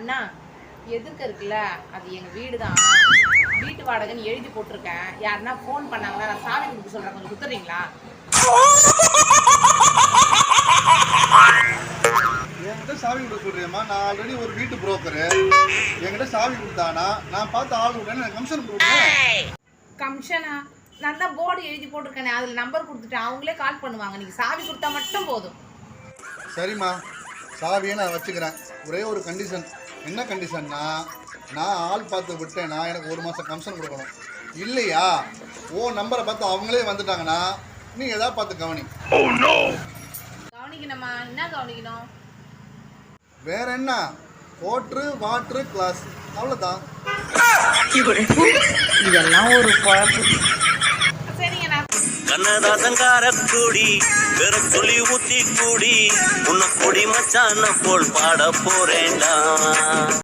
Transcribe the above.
அண்ணா எதுக்கு இருக்குல்ல அது எங்கள் வீடு தான், வீட்டு வாடகைன்னு எழுதி போட்டிருக்கேன். யாருன்னா ஃபோன் பண்ணாங்களா நான் சாவி கொடுக்க சொல்கிறேன், கொஞ்சம் கொடுத்துட்றீங்களா? என்கிட்ட சாவி கொடுக்க சொல்றியம்மா? நான் ஆல்ரெடி ஒரு வீட்டு புரோக்கரு. என்கிட்ட சாவி கொடுத்தானா நான் பார்த்து ஆள் விட்டேன்னு எனக்கு கமிஷன் கொடுக்குறேன். கமிஷனா? நான் தான் போர்டு எழுதி போட்டிருக்கேனே, அதில் நம்பர் கொடுத்துட்டேன், அவங்களே கால் பண்ணுவாங்க. நீங்கள் சாவி கொடுத்தா மட்டும் போதும். சரிம்மா, சாவியை நான் வச்சுக்கிறேன். ஒரே ஒரு கண்டிஷன். என்ன கண்டிஷன்னா, நான் ஆள் பார்த்து விட்டேன்னா எனக்கு 1 மாதம் கமிஷன் கொடுக்கணும். இல்லையா ஓ நம்பரை பார்த்து அவங்களே வந்துட்டாங்கன்னா நீ எதாவது பார்த்து கவனி. கவனிக்கணுமா? என்ன கவனிக்கணும்? வேற என்ன, வாட்ரு வாட்ரு கிளாஸ், அவ்வளோதான். இதெல்லாம் ஒரு குழப்பு. சரிங்க, நான் கண்ணதாசங்கார கூடி பெற சொல்லி ஊத்தி கூடி உன்னை கொடி மச்சான போல் பாட போறேன்டா.